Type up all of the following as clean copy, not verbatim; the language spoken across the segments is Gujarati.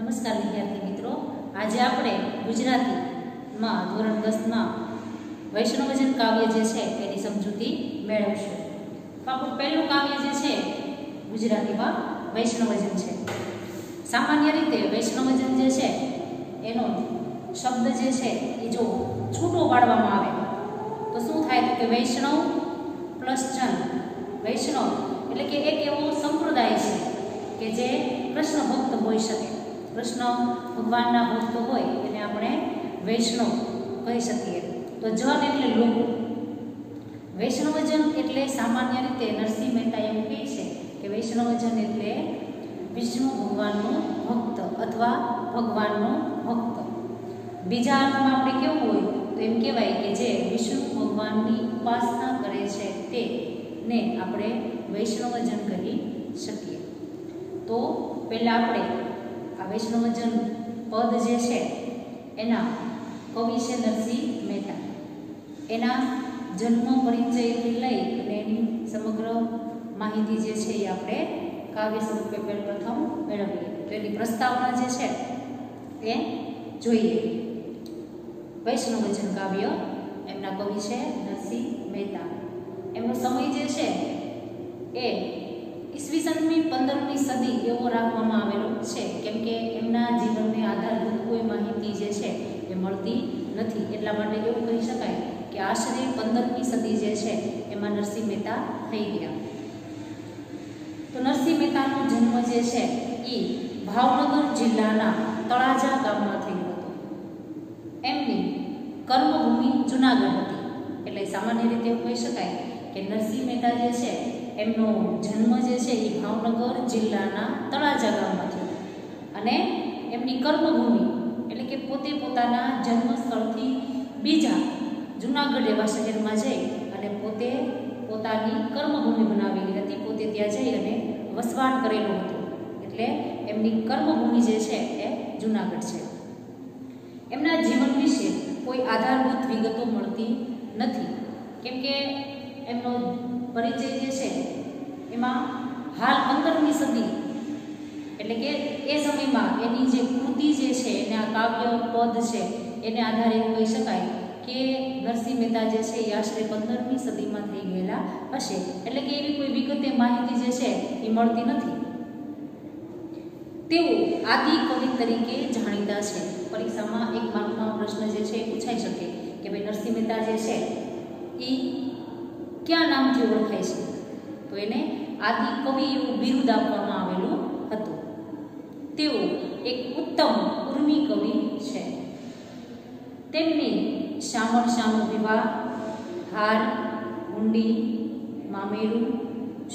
નમસ્કાર વિદ્યાર્થી મિત્રો, આજે આપણે ગુજરાતીમાં ધોરણ 10માં વૈષ્ણવજન કાવ્ય જે છે એની સમજૂતી મેળવીશું. તો આપણું પહેલું કાવ્ય જે છે ગુજરાતીમાં વૈષ્ણવજન છે. સામાન્ય રીતે વૈષ્ણવજન જે છે એનો શબ્દ જે છે એ જો છૂટો પાડવામાં આવે તો શું થાય કે વૈષ્ણવ પ્લસ જન. વૈષ્ણવ એટલે કે એક એવો સંપ્રદાય છે કે જે કૃષ્ણ ભક્ત હોઈ શકે. કૃષ્ણ ભગવાનના ભક્ત હોય એને આપણે વૈષ્ણવ કહી શકીએ. તો જન એટલે લોકો. વૈષ્ણવજન એટલે સામાન્ય રીતે નરસિંહ મહેતા એવું કહે છે કે વૈષ્ણવજન એટલે વિષ્ણુ ભગવાનનું ભક્ત અથવા ભગવાનનો ભક્ત. બીજા અર્થમાં આપણે કેવું હોય તો એમ કહેવાય કે જે વિષ્ણુ ભગવાનની ઉપાસના કરે છે તેને આપણે વૈષ્ણવજન કહી શકીએ. તો પહેલાં આપણે આ વૈષ્ણવજન પદ જે છે એના કવિ છે નરસિંહ મહેતા. એના જન્મ પરિચયથી લઈ અને એની સમગ્ર માહિતી જે છે એ આપણે કાવ્ય સ્વરૂપે પ્રથમ મેળવીએ. તો એની પ્રસ્તાવના જે છે એ જોઈએ. વૈષ્ણવજન કાવ્ય, એમના કવિ છે નરસિંહ મહેતા. એમનો સમય જે છે એ ઈસવીસનની 15મી સદી એવો રાખવામાં આવેલો છે, કેમ કે એમના જીવનને આધારભૂત કોઈ માહિતી જે છે એ મળતી નથી. એટલા માટે એવું કહી શકાય કે આશરે 15મી સદી જે છે એમાં નરસિંહ મહેતા થઈ ગયા. તો નરસિંહ મહેતાનો જન્મ જે છે એ ભાવનગર જિલ્લાના તળાજા ગામમાં થયો હતો. એમની કર્મભૂમિ જુનાગઢ હતી. એટલે સામાન્ય રીતે એવું કહી શકાય કે નરસિંહ મહેતા જે છે એમનો જન્મ જે છે એ ભાવનગર જિલ્લાના તળાજા ગામમાં થયો અને એમની કર્મભૂમિ એટલે કે પોતે પોતાના જન્મસ્થળથી બીજા જુનાગઢ એવા શહેરમાં જઈ અને પોતે પોતાની કર્મભૂમિ બનાવેલી હતી. પોતે ત્યાં જઈ અને વસવાટ કરેલો હતો. એટલે એમની કર્મભૂમિ જે છે એ જુનાગઢ છે. એમના જીવન વિશે કોઈ આધારભૂત વિગતો મળતી નથી, કેમ કે એમનો પરિચય જે છે એમાં હાલ 15મી સદી એટલે કે એ સમયમાં એની જે કૃતિ જે છે એના કાવ્ય પદ છે એને આધારે એવું કહી શકાય કે નરસિંહ મહેતા જે છે એ આશરે 15મી સદીમાં થઈ ગયેલા હશે. એટલે કે એવી કોઈ વિગતે માહિતી જે છે એ મળતી નથી. તેઓ આદિ કવિ તરીકે જાણીતા છે. પરીક્ષામાં એક માર્કનો પ્રશ્ન જે છે એ પૂછાઈ શકે કે ભાઈ નરસિંહ મહેતા જે છે એ ક્યાં નામથી ઓળખાય છે? તો એને આદિ કવિ એવું બિરુદ આપવામાં આવેલું હતું. તેઓ એક ઉત્તમ ઉર્મી કવિ છે. તેમની શ્યામળ શ્યામ વિવાહ, હાર, હુંડી, મામેરું,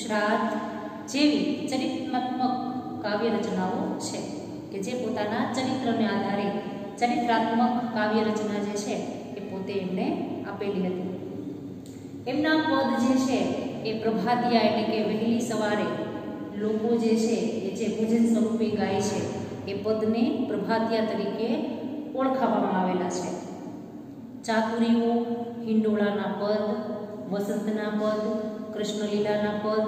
શ્રાદ્ધ જેવી ચરિત્રાત્મક કાવ્ય રચનાઓ છે કે જે પોતાના ચરિત્રને આધારે ચરિત્રાત્મક કાવ્ય રચના જે છે એ પોતે એમને આપેલી હતી. એમના પદ જે છે એ પ્રભાતિયા એટલે કે વહેલી સવારે લોકો જે છે એ જે ભજન સ્વરૂપે ગાય છે એ પદને પ્રભાતિયા તરીકે ઓળખાવવામાં આવેલા છે. ચાતુરીઓ, હિંડોળાના પદ, વસંતના પદ, કૃષ્ણલીલાના પદ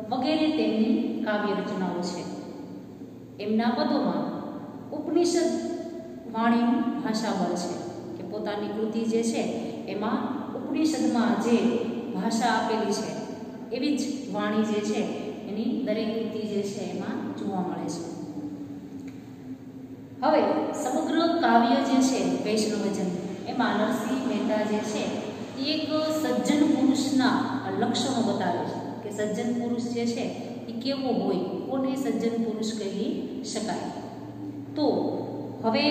વગેરે તેમની કાવ્ય રચનાઓ છે. એમના પદોમાં ઉપનિષદ વાણીનું ભાષાબળ છે કે પોતાની કૃતિ જે છે એમાં ઉપનિષદમાં જે ભાષા આપેલી છે એવી જ વાણી જે છે એની દરેક કૃતિ જે છે એમાં જોવા મળે છે. હવે સમગ્ર કાવ્ય જે છે વૈષ્ણવજન એમાં નરસિંહ મહેતા જે છે એ એક સજ્જન પુરુષના લક્ષણો બતાવે છે કે સજ્જન પુરુષ જે છે એ કેવો હોય, કોને સજ્જન પુરુષ કહી શકાય. તો હવે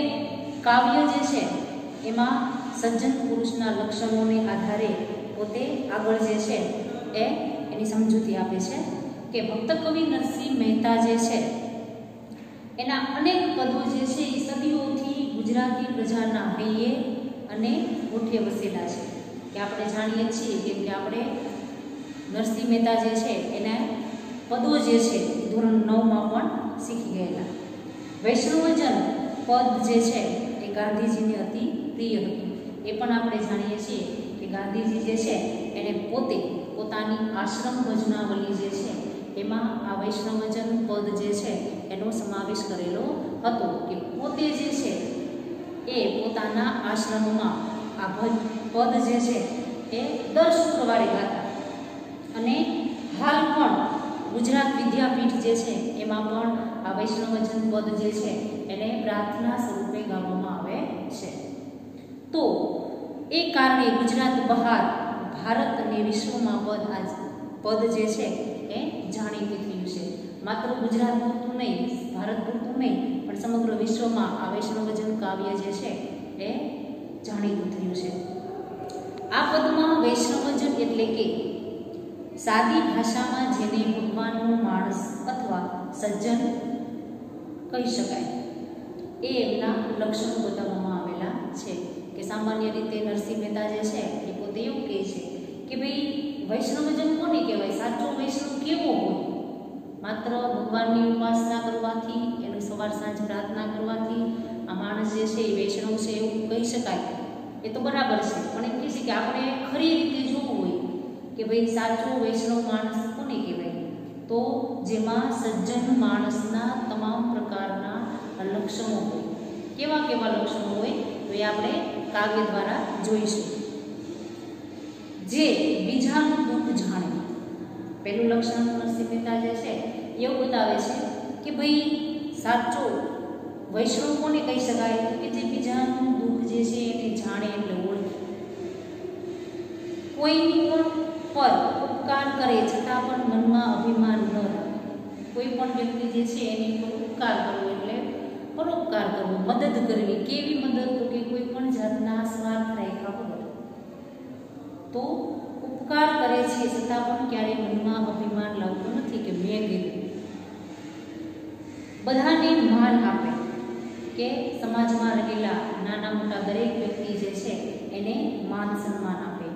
કાવ્ય જે છે એમાં સજ્જન પુરુષના લક્ષણોને આધારે પોતે આગળ જે છે એ એની સમજૂતી આપે છે કે ભક્ત કવિ નરસિંહ મહેતા જે છે એના અનેક પદો જે છે એ સદીઓથી ગુજરાતી પ્રજાના હૈયે અને હોઠે વસેલા છે. કે આપણે જાણીએ છીએ કે આપણે નરસિંહ મહેતા જે છે એના પદો જે છે ધોરણ 9માં પણ શીખી ગયેલા. વૈષ્ણવજન પદ જે છે એ ગાંધીજીને અતિ પ્રિય હતું. એ પણ આપણે જાણીએ છીએ કે ગાંધીજી જે છે એને પોતે પોતાની આશ્રમ ભજનાવલી જે છે તેમાં આ વૈષ્ણવજન પદ જે છે એનો સમાવેશ કરેલો હતો કે પોતે જે છે એ પોતાના આશ્રમમાં આ પદ જે છે એ દર શુક્રવારે ગાતા અને હાલ પણ ગુજરાત વિદ્યાપીઠ જે છે એમાં પણ આ વૈષ્ણવજન પદ જે છે એને પ્રાર્થના સ્વરૂપે ગાવામાં આવે છે. તો એ કારણે ગુજરાત બહાર ભારત અને વિશ્વમાં પદ જે છે એ જાણીતું થયું છે. માત્ર ગુજરાત પૂરતું નહીં, ભારત પૂરતું નહીં, પણ સમગ્ર વિશ્વમાં આ વૈષ્ણવજન કાવ્ય જે છે એ જાણીતું થયું છે. આ પદમાં વૈષ્ણવજન એટલે કે સાદી ભાષામાં જેને ભગવાનનો માણસ અથવા સજ્જન કહી શકાય એ એમના લક્ષણો બતાવવામાં આવેલા છે. કે સામાન્ય રીતે નરસિંહ મહેતા જે છે એ પોતે એવું કહે છે કે ભાઈ વૈષ્ણવજન કોને કહેવાય, સાચો વૈષ્ણવ કેવો હોય? માત્ર ભગવાનની ઉપાસના કરવાથી, એનું સવાર સાંજ પ્રાર્થના કરવાથી આ માણસ જે છે એ વૈષ્ણવ છે એવું કહી શકાય, એ તો બરાબર છે. પણ એમ કહે છે કે આપણે ખરી રીતે જોવું હોય કે ભાઈ સાચો વૈષ્ણવ માણસ કોને કહેવાય, તો જેમાં સજ્જન માણસના તમામ પ્રકારના લક્ષણો હોય. કેવા કેવા લક્ષણો હોય તો એ આપણે કાવ્ય દ્વારા જોઈશું. જે બીજાનું દુઃખ જાણે, પહેલું લક્ષણ નરસિંહ મહેતા જે છે એવું બતાવે છે કે ભાઈ સાચો વૈષ્ણવ કોને કહી શકાય કે જે બીજાનું દુઃખ જે છે એને જાણે એટલે ઓળખે. કોઈની પણ પર ઉપકાર કરે છતાં પણ મનમાં અભિમાન ન રાખે. કોઈ પણ વ્યક્તિ જે છે એની પર ઉપકાર કરવો એટલે પરોપકાર કરવો, મદદ કરવી. કેવી મદદ? તો કે કોઈ પણ જાતના સ્વાર્થ રાખ્યા વગર. તો ઉપકાર કરે છે છતાં પણ ક્યારેય મનમાં અભિમાન લાવતો નથી કે મેં કીધું. બધાને માન આપે, કે સમાજમાં રહેલા નાના મોટા દરેક વ્યક્તિ જે છે એને માન સન્માન આપે.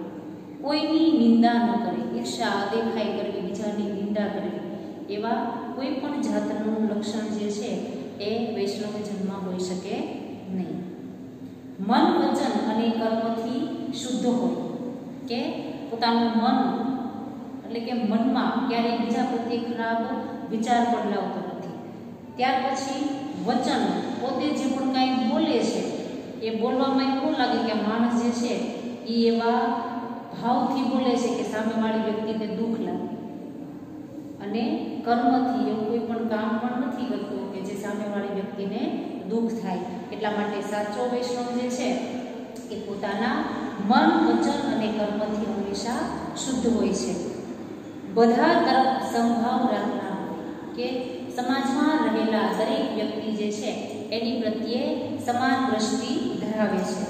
કોઈની નિંદા ન કરે, ઈર્ષા અદેખાઈ કરવી, બીજાની નિંદા કરવી, એવા કોઈ પણ જાતનું લક્ષણ જે છે એ વૈષ્ણવજનમાં હોઈ શકે નહીં. મન, વચન અને કર્મથી શુદ્ધ હોય, કે પોતાનું મન એટલે કે મનમાં ક્યારેય બીજા પ્રત્યે ખરાબ વિચાર પણ લાવતો નથી. ત્યાર પછી વચન, પોતે જે પણ કાંઈ બોલે છે એ બોલવામાં એવું લાગે કે માણસ જે છે એ એવા ભાવથી બોલે છે કે સામેવાળી વ્યક્તિને દુઃખ લાગે. અને કર્મથી એવું કોઈ પણ કામ પણ નથી કરતો કે જે સામેવાળી વ્યક્તિને દુઃખ થાય. એટલા માટે સાચો વૈષ્ણવ જે છે એ પોતાના મન, વચન અને કર્મથી હંમેશા શુદ્ધ હોય છે. બધા તરફ સંભાવ રાખનાર, કે સમાજમાં રહેલા દરેક વ્યક્તિ જે છે એની પ્રત્યે સમાન દ્રષ્ટિ ધરાવે છે.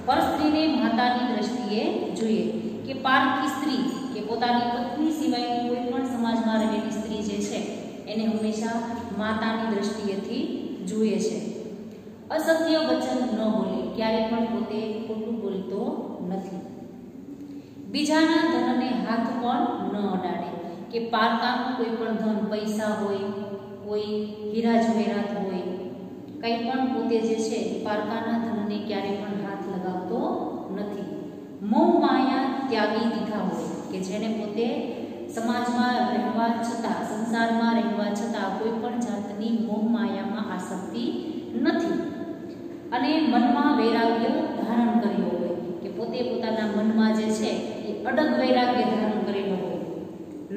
પર સ્ત્રીને માતાની દ્રષ્ટિએ જોઈએ, કે પારકી સ્ત્રી કે પોતાની પત્ની સિવાયની કોઈ પણ સમાજમાં રહેલી સ્ત્રી જે છે એને હંમેશા માતાની દ્રષ્ટિએથી જુએ છે. અસત્ય વચન ન બોલે, ક્યારે પણ પોતે ખોટું બોલતો નથી. બીજાના ધનને હાથ પણ ન અડાડે, કે પારકાનું કોઈ પણ ધન, પૈસા હોય, કોઈ હીરા જવેરાત હોય, કંઈ પણ પોતે જે છે પારકાના ધનને ક્યારે પણ હાથ લગાવતો નથી. મોહ માયા ત્યાગી દીધા હોય, કે જેને પોતે સમાજમાં રહેવા છતાં, સંસારમાં રહેવા છતાં કોઈ પણ જાતની મોહ માયામાં આસક્તિ નથી. અને મનમાં વૈરાગ્ય ધારણ કર્યો હોય, કે પોતે પોતાના મનમાં જે છે એ અડગ વૈરાગ્ય ધારણ કરેલો હોય.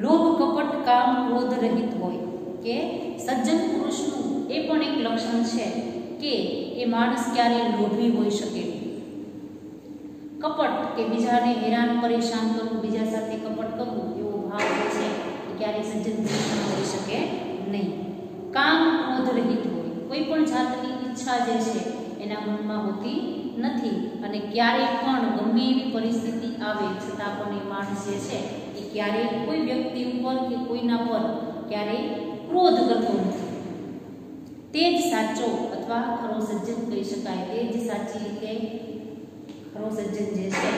લોભ, કપટ, કામ, ક્રોધ રહિત હોય, કે સજ્જન પુરુષનું એ પણ એક લક્ષણ છે કે એ માણસ ક્યારેય લોભી હોઈ શકે. કપટ, કે બીજાને હેરાન પરેશાન કરવું, બીજા સાથે કપટ કરવું, એવો ભાવ જે છે એ ક્યારેય સજ્જન પુરુષમાં હોઈ શકે નહીં. કામ, ક્રોધ રહિત હોય, કોઈ પણ જાતની ઈચ્છા જે છે એના મનમાં હોતી નથી. અને ક્યારેય પણ ગમે એવી પરિસ્થિતિ આવે છતાં પણ એ માણસ જે છે એ ક્યારેય કોઈ વ્યક્તિ ઉપર કે કોઈના પર ક્યારેય ક્રોધ કરતો નથી. તે જ સાચો અથવા ખરો સજ્જન કહી શકાય. તે જ સાચી રીતે ખરો સજ્જન જે છે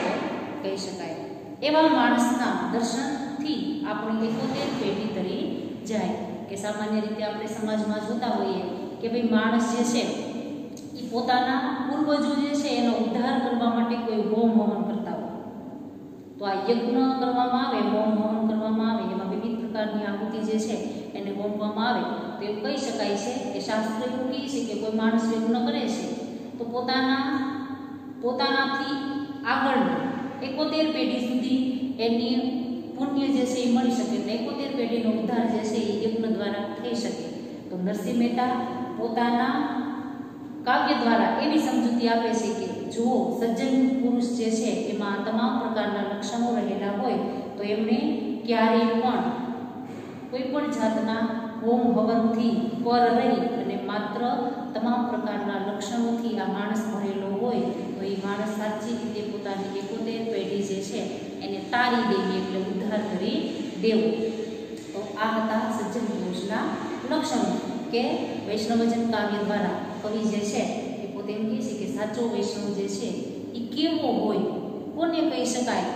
કહી શકાય. એવા માણસના દર્શનથી આપણી 71 પેઢી તરી જાય. કે સામાન્ય રીતે આપણે સમાજમાં જોતા હોઈએ કે ભાઈ માણસ જે છે એ પોતાના પૂર્વજો જે છે એનો ઉદ્ધાર કરવા માટે કોઈ હોમ હવન કરતા હોય, તો આ યજ્ઞ કરવામાં આવે, હોમ હવન કરવામાં આવે, એમાં વિવિધ પ્રકારની આહુતિ જે છે એને હોમવામાં આવે તો એવું કહી શકાય છે કે શાસ્ત્ર એવું કહે છે કે કોઈ માણસ યજ્ઞ કરે છે તો પોતાનાથી આગળની 71 પેઢી સુધી એની પુણ્ય જે છે એ મળી શકે, 71 પેઢીનો ઉદ્ધાર જે છે એ યજ્ઞ દ્વારા થઈ શકે. તો નરસિંહ મહેતા પોતાના કાવ્ય દ્વારા એવી સમજૂતી આપે છે કે જુઓ, સજ્જન પુરુષ જે છે એમાં તમામ પ્રકારના લક્ષણો રહેલા હોય તો એમને ક્યારેય પણ કોઈ પણ જાતના હોમ હવનથી પર રહી અને માત્ર તમામ પ્રકારના લક્ષણોથી આ માણસ ભરેલો હોય તો એ માણસ સાચી રીતે પોતાની 71 પેઢી જે છે એને તારી દેવી, એટલે ઉદ્ધાર કરી દેવો. તો આ હતા સજ્જન પુરુષના લક્ષણો કે વૈષ્ણવજન કાવ્ય દ્વારા કવિ જે છે એ પોતે એમ કહે છે કે સાચો વૈષ્ણવ જે છે એ કેવો હોય, કોને કહી શકાય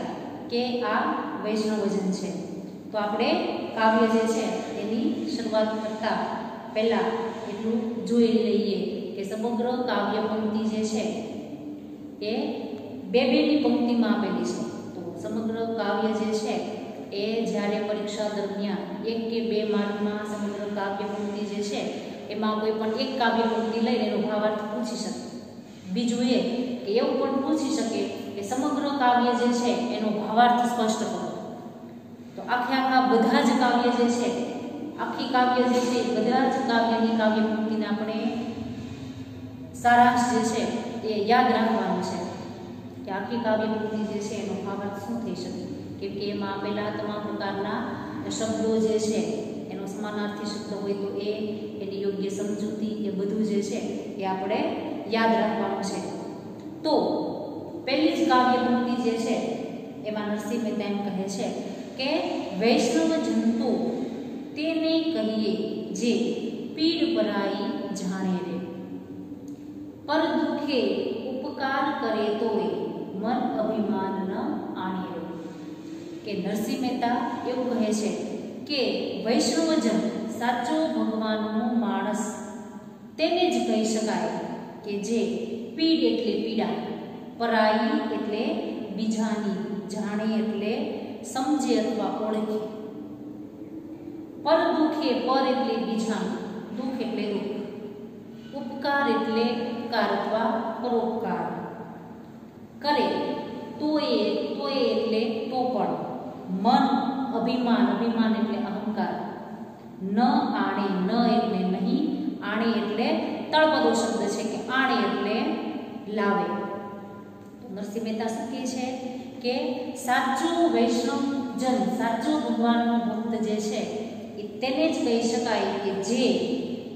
કે આ વૈષ્ણવજન છે. તો આપણે કાવ્ય જે છે એની શરૂઆત કરતા પહેલા એટલું જોઈ લઈએ કે સમગ્ર કાવ્ય પંક્તિ જે છે એ બે-બેની પંક્તિમાં આપેલી છે. તો સમગ્ર કાવ્ય જે છે એ જ્યારે પરીક્ષા દરમિયાન 1 કે 2 માર્કમાં સમગ્ર કાવ્ય પંક્તિ જે છે એમાં કોઈ પણ એક કાવ્ય પંક્તિ લઈને એનો ભાવાર્થ પૂછી શકે. બીજું એ કે એવું પણ પૂછી શકે કે સમગ્ર કાવ્ય જે છે એનો ભાવાર્થ સ્પષ્ટ કરો. તો આખા બધા જ કાવ્ય જે છે, આખી કાવ્ય જે છે બધા જ કાવ્યની કાવ્ય પંક્તિને આપણે સારાંશ જે છે એ યાદ રાખવાનું છે કે આખી કાવ્ય પંક્તિ જે છે એનો ભાવાર્થ શું થઈ શકે, કેમ કે એમાં આપેલા તમામ પ્રકારના શબ્દો જે છે એનો સમાનાર્થી શબ્દ હોય તો એની યોગ્ય સમજૂતી એ બધું જે છે એ આપણે યાદ રાખવાનું છે. તો પહેલી જ કાવ્ય પંક્તિ જે છે એમાં નરસિંહ મહેતા એમ કહે છે કે વૈષ્ણવ જંતુ તેને કહીએ જે પીડ પરાઈ જાણે રે, પર દુખે ઉપકાર કરે તોય મન અભિમાન ન આણે રે. કે નરસિંહ મહેતા એવું કહે છે કે વૈષ્ણવજન સાચો ભગવાનનો માણસ તેને જ કહી શકાય કે જે પીડ એટલે પીડા, પરાઈ એટલે બીજાની, જાણે એટલે સમજે અથવા ઓળખે, પર દુખે, પર એટલે બીજાનું, દુઃખ એટલે દુઃખ, ઉપકાર એટલે ઉપકાર અથવા પરોપકાર કરે, તોય એટલે તો પણ, મન અભિમાન, અભિમાન એટલે અહંકાર, ન આણે, ન એટલે નહીં, આણે એટલે તળપદો શબ્દ છે કે આણે એટલે લાવે. તો નરસિંહ મહેતા શું કહે છે કે સાચું વૈષ્ણવજન, સાચો ભગવાનનો ભક્ત જે છે એ તેને જ કહી શકાય કે જે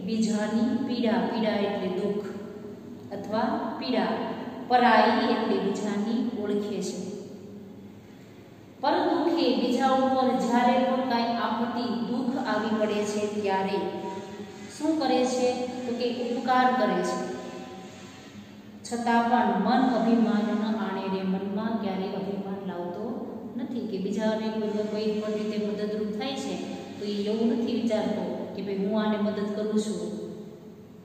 બીજાની પીડા, પીડા એટલે દુઃખ અથવા પીડા, પરાઈ એટલે બીજાની ઓળખે છે. પર દુઃખે, બીજા ઉપર જ્યારે પણ કાંઈ આપત્તિ, દુઃખ આવી પડે છે ત્યારે શું કરે છે તો કે ઉપકાર કરે છે, છતાં પણ મન અભિમાન ન આણે રે, મનમાં ક્યારેય અભિમાન લાવતો નથી કે બીજાને કોઈ પણ રીતે મદદરૂપ થાય છે તો એ એવું નથી વિચારતો કે ભાઈ હું આને મદદ કરું છું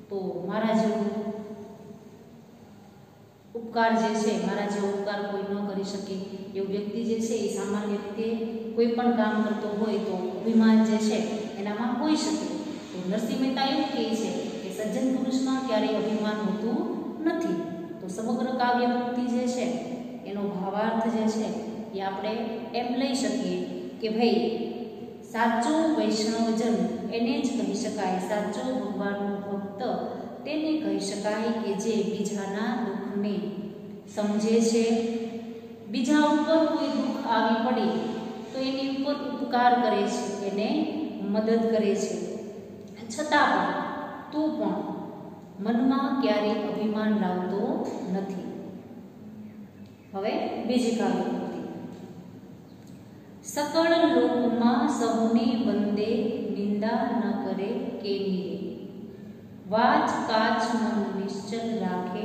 તો મારા જેવું ઉપકાર જે છે, મારા જેવો ઉપકાર કોઈ ન કરી શકે. એવું વ્યક્તિ જે છે એ સામાન્ય રીતે કોઈ પણ કામ કરતો હોય તો અભિમાન જે છે એનામાં હોઈ શકે. તો નરસિંહ મહેતા એવું કહે છે કે સજ્જન પુરુષમાં ક્યારેય અભિમાન હોતું નથી. તો સમગ્ર કાવ્ય પંક્તિ જે છે એનો ભાવાર્થ જે છે એ આપણે એમ લઈ શકીએ કે ભાઈ સાચો વૈષ્ણવજન એને જ કહી શકાય, સાચો ભગવાનનો ભક્ત તેને કહી શકાય કે જે બીજાના દુઃખને સમજે છે, બીજા ઉપર કોઈ દુઃખ આવી પડે તો એની ઉપર ઉપકાર કરે છે, એને મદદ કરે છે, છતાં પણ તો પણ મનમાં ક્યારેય અભિમાન લાવતો નથી. હવે બીજી કાવ્ય પંક્તિ. સકળ લોકમાં સૌને બંદે, નિંદા ન કરે કેની રે, વાચ કાચ મન નિશ્ચલ રાખે,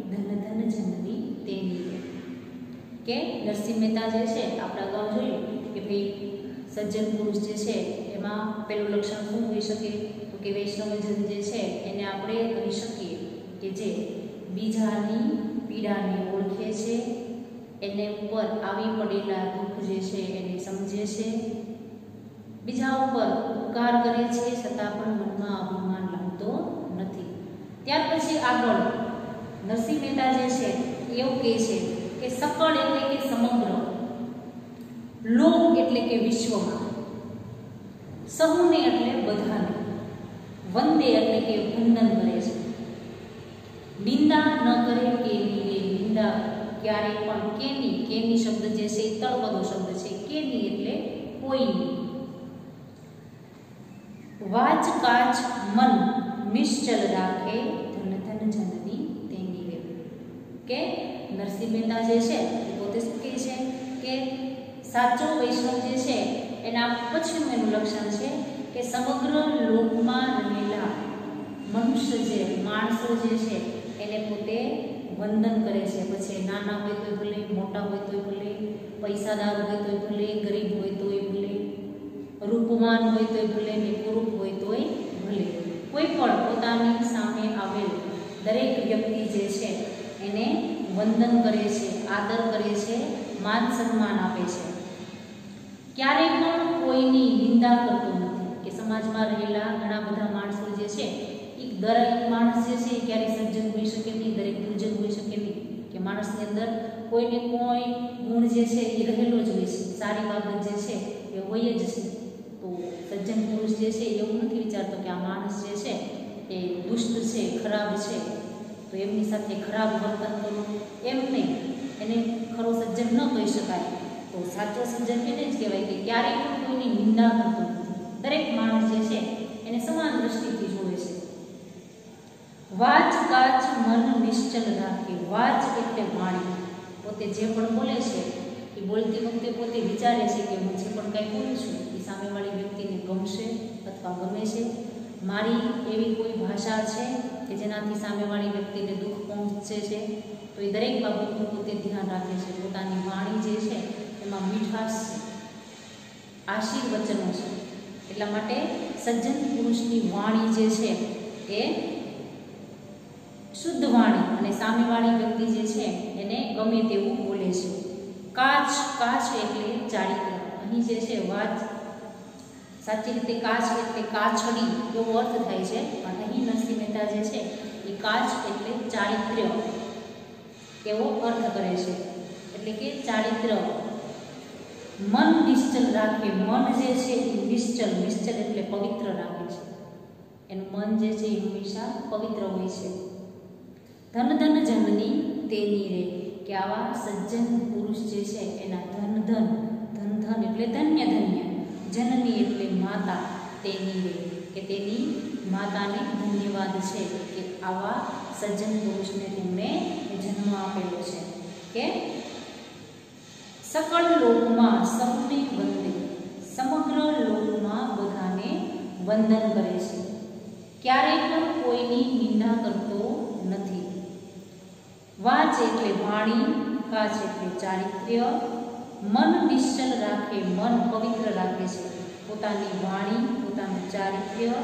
ધન ધન જનની તેની રે. કે નરસિંહ મહેતા જે છે આપણે અગાઉ જોયું કે ભાઈ સજ્જન પુરુષ જે છે એમાં પેલું લક્ષણ શું હોઈ શકે તો કે વૈષ્ણવજન જે છે એને આપણે કહી શકીએ કે જે બીજાની પીડાને ઓળખે છે, એને ઉપર આવી પડેલા દુઃખ જે છે એને સમજે છે, બીજા ઉપર ઉપકાર કરે છે છતાં પણ મનમાં અભિમાન લાવતો નથી. ત્યાર પછી આગળ નરસિંહ મહેતા જે છે એવું કહે છે કે સકળ એટલે કે સમગ્ર, લોક એટલે કે વિશ્વમાં, સહુને એટલે બધાને, વંદે એટલે કે વંદન કરે છે, નિંદા ન કરે કેની રે, નિંદા ક્યારે પણ કેની, કેની શબ્દ જે છે એ તળપદો શબ્દ છે, કેની એટલે કોઈની. વાચ કાચ મન નિશ્ચલ રાખે, ધન ધન જનની તેની રે. કે નરસિંહ મહેતા જે છે એ પોતે શું કહે છે કે સાચો વૈષ્ણવ જે છે એના પછીનું એનું લક્ષણ છે કે સમગ્ર લોકમાં રહેલા મનુષ્ય જે માણસો જે છે એને પોતે વંદન કરે છે. પછી નાના હોય તોય ભલે, મોટા હોય તોય ભલે, પૈસાદાર હોય તોય ભલે, ગરીબ હોય તોય ભલે, રૂપવાન હોય તોય ભલે ને કુરૂપ હોય તોય ભલે, કોઈ પણ પોતાની સામે આવેલ દરેક વ્યક્તિ જે છે એને વંદન કરે છે, આદર કરે છે, માન સન્માન આપે છે. ક્યારેય પણ કોઈની નિંદા કરતો નથી. કે સમાજમાં રહેલા ઘણા બધા માણસો જે છે એ દરેક માણસ જે છે એ ક્યારેય સજ્જન હોઈ શકે નહીં, દરેક દુર્જન હોઈ શકે નહીં. કે માણસની અંદર કોઈને કોઈ ગુણ જે છે એ રહેલો જ હોય છે, સારી બાબત જે છે એ હોય જ છે. તો સજ્જન પુરુષ જે છે એવું નથી વિચારતો કે આ માણસ જે છે એ દુષ્ટ છે, ખરાબ છે, તો એમની સાથે ખરાબ વર્તન કરવું એમ નહીં, એને ખરો સજ્જન ન કહી શકાય. તો સાચો સજ્જન એને જ કહેવાય કે ક્યારેય પણ કોઈની નિંદા કરતો નથી, દરેક માણસ જે છે એને સમાન દ્રષ્ટિથી જોવે છે. વાચ કાચ મન નિશ્ચલ રાખે, વાચ એટલે વાણી, પોતે જે પણ બોલે છે એ બોલતી વખતે પોતે વિચારે છે કે હું જે પણ કંઈ બોલું છું એ સામેવાળી વ્યક્તિને ગમશે અથવા ગમે છે, મારી એવી કોઈ ભાષા છે કે જેનાથી સામેવાળી વ્યક્તિને દુઃખ પહોંચે છે. તો એ દરેક બાબતનું પોતે ધ્યાન રાખે છે. પોતાની વાણી જે છે એમાં મીઠાશ છે, આશીર્વચનો છે. એટલા માટે સજ્જન પુરુષની વાણી જે છે એ શુદ્ધ વાણી અને સામેવાળી વ્યક્તિ જે છે એને ગમે તેવું બોલે છે. કાચ, કાચ એટલે ચારિત્ર. અહીં જે છે વાત સાચી રીતે કાચ એટલે કાછડી એવો અર્થ થાય છે, પણ અહીં નરસિંહ મહેતા જે છે એ કાચ એટલે ચારિત્ર્ય એવો અર્થ કરે છે. એટલે કે ચારિત્ર. મન નિશ્ચલ રાખે, મન જે છે એ નિશ્ચલ, નિશ્ચલ એટલે પવિત્ર રાખે છે. એનું મન જે છે એ હંમેશા પવિત્ર હોય છે. ધન ધન જનની તેની રે, કે આવા સજ્જન પુરુષ જે છે એના ધન ધન, ધન ધન એટલે ધન્ય ધન્ય, જનની એટલે માતા, તેની રે કે તેની માતાને ધન્યવાદ છે કે આવા સજ્જન પુરુષને તેમણે જન્મ આપેલો છે. કે સકળ લોકમાં સૌને વંદે, સમગ્ર લોકમાં બધાને વંદન કરે છે, ક્યારેય પણ કોઈની નિંદા કરતો નથી. વાચ એટલે વાણી, કાચ એટલે ચારિત્ર્ય, મન નિશ્ચલ રાખે, મન પવિત્ર રાખે છે. પોતાની વાણી, પોતાનું ચારિત્ર્ય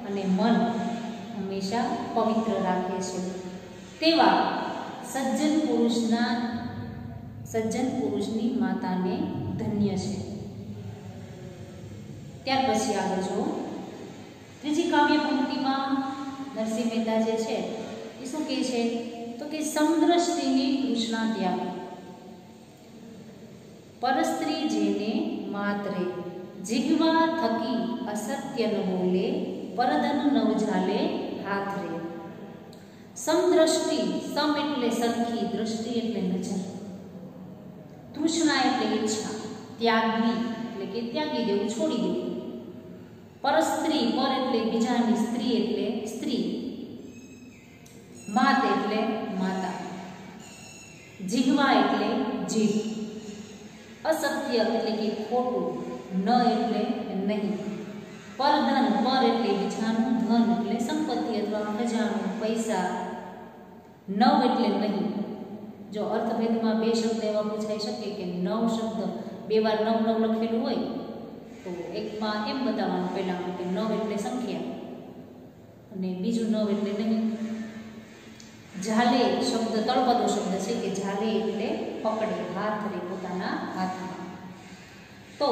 અને મન હંમેશા પવિત્ર રાખે છે. તેવા સજ્જન પુરુષની માતાને ધન્ય છે. ત્યાર પછી આગળ જો ત્રીજી કાવ્ય પંક્તિમાં નરસિંહ મહેતા જે છે એ શું કહે છે તો કે સમદ્રષ્ટિની તૃષ્ણા ત્યાગ, પરસ્ત્રી જેને માતરે, જીગવા થકી અસત્ય ન બોલે, પરદન નવ ઝાલે હાથ રે. સમદ્રષ્ટિ, સમ એટલે સરખી, દ્રષ્ટિ એટલે નજર, તૃષ્ણા એટલે ઈચ્છા, ત્યાગવી એટલે કે ત્યાગી દેવું, છોડી દેવું. પરસ્ત્રી, પર એટલે બીજાની, સ્ત્રી એટલે સ્ત્રી, માત એટલે માતા, જીહવા એટલે જીભ, અસત્ય એટલે કે ખોટું, ન એટલે નહીં, પરધન, પર એટલે બીજાનું, ધન એટલે સંપત્તિ અથવા ખજાનો, પૈસા, નવ એટલે નહીં. જો અર્થભેદમાં બે શબ્દ એવા પૂછાઈ શકે કે નવ શબ્દ બે વાર નવ નવ લખેલું હોય તો એકમાં એમ બતાવવાનું પહેલાં કે નવ એટલે સંખ્યા અને બીજું નવ એટલે નહીં. ઝાલે શબ્દ તળપદો શબ્દ છે કે ઝાલે એટલે પકડે, હાથ રે, પોતાના હાથમાં. તો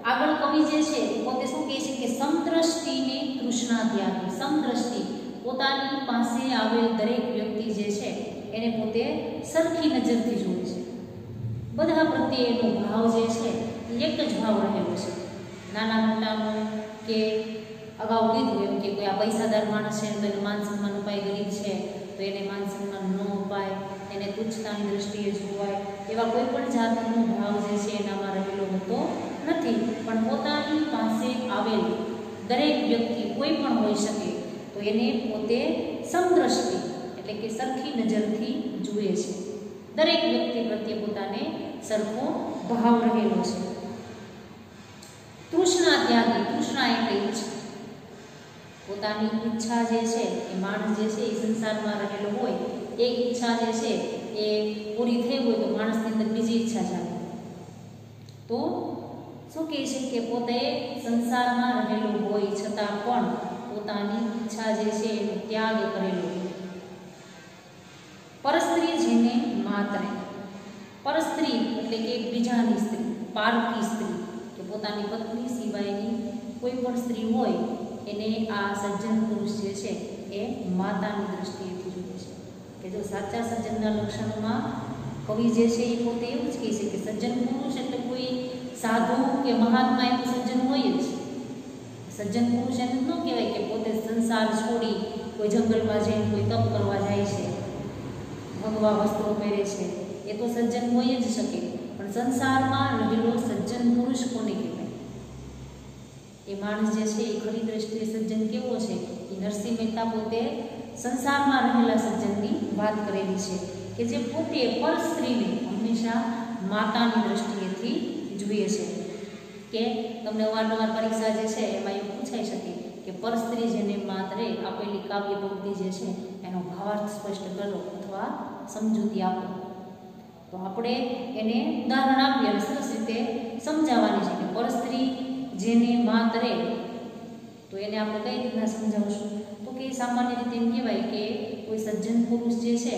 આગળ કવિ જે છે એ પોતે શું કહે છે કે સમદ્રષ્ટિને તૃષ્ણા ત્યાગી. સમદ્રષ્ટિ પોતાની પાસે આવેલ દરેક વ્યક્તિ જે છે એને પોતે સરખી નજરથી જુએ છે. બધા પ્રત્યે એનો ભાવ જે છે એ એક જ ભાવ રહેલો છે. નાના મોટાનો કે અગાઉ કીધું એમ કે કોઈ આ પૈસાદાર માણસ છે તો એને માન સન્માન અપાય, ગરીબ છે તો એને માન સન્માન ન અપાય, એને તુચ્છતાની દ્રષ્ટિએ જોવાય, એવા કોઈ પણ જાતનો ભાવ જે છે એનામાં રહેલો હોતો નથી. પણ પોતાની પાસે આવેલ દરેક વ્યક્તિ કોઈ પણ હોઈ શકે તો એને પોતે સમદ્રષ્ટિ એટલે કે સરખી નજરથી જુએ છે. દરેક વ્યક્તિ પ્રત્યે પોતાને સરખો ભાવ રહેલો છે. તૃષ્ણા ત્યાગી. તૃષ્ણા એટલે ઈચ્છા. પોતાની ઈચ્છા જે છે એ માણસ જે છે એ સંસારમાં રહેલો હોય, એક ઈચ્છા જે છે એ પૂરી થઈ હોય તો માણસની અંદર બીજી ઈચ્છા ચાલે. તો શું કહે છે કે પોતે સંસારમાં રહેલો હોય છતાં પણ પોતાની ઈચ્છા જે છે એનો ત્યાગ કરેલો હોય. પરસ્ત્રી જેને માતરે. પરસ્ત્રી એટલે કે બીજાની સ્ત્રી, પારકી સ્ત્રી કે પોતાની પત્ની સિવાયની કોઈ પણ સ્ત્રી હોય એને આ સજ્જન પુરુષ જે છે એ માતાની દ્રષ્ટિએથી જુએ છે. કે જો સાચા સજ્જનના લક્ષણોમાં કવિ જે છે એ પોતે એવું જ કહે છે કે સજ્જન પુરુષ એટલે કોઈ સાધુ કે મહાત્મા એવું સજ્જન હોય જ. સજ્જન પુરુષ એમ ન કહેવાય કે પોતે સંસાર છોડી કોઈ જંગલમાં જઈને કોઈ તપ કરવા જાય છે, ભગવા વસ્ત્રો પહેરે છે, એ તો સજ્જન હોય જ શકે. પણ સંસારમાં રહેલો સજ્જન પુરુષ કોને કહેવાય? એ માણસ જે છે એ ખરી દ્રષ્ટિએ સજ્જન કેવો છે એ નરસિંહ મહેતા પોતે સંસારમાં રહેલા સજ્જનની વાત કરેલી છે કે જે પોતે પર સ્ત્રીને હંમેશા માતાની દ્રષ્ટિએથી જુએ છે. કે તમને અવારનવાર પરીક્ષા જે છે એમાં એવું પૂછાઈ શકે કે પર સ્ત્રી જેને માત્રે આપેલી કાવ્ય પંક્તિ જે છે એનો ભાવાર્થ સ્પષ્ટ કરો અથવા સમજૂતી આપો. તો આપણે એને ઉદાહરણ આપીએ અને સરસ રીતે સમજાવવાની છે કે પર સ્ત્રી જેને માતરે તો એને આપણે કઈ રીતના સમજાવશું? તો કે સામાન્ય રીતે એમ કહેવાય કે કોઈ સજ્જન પુરુષ જે છે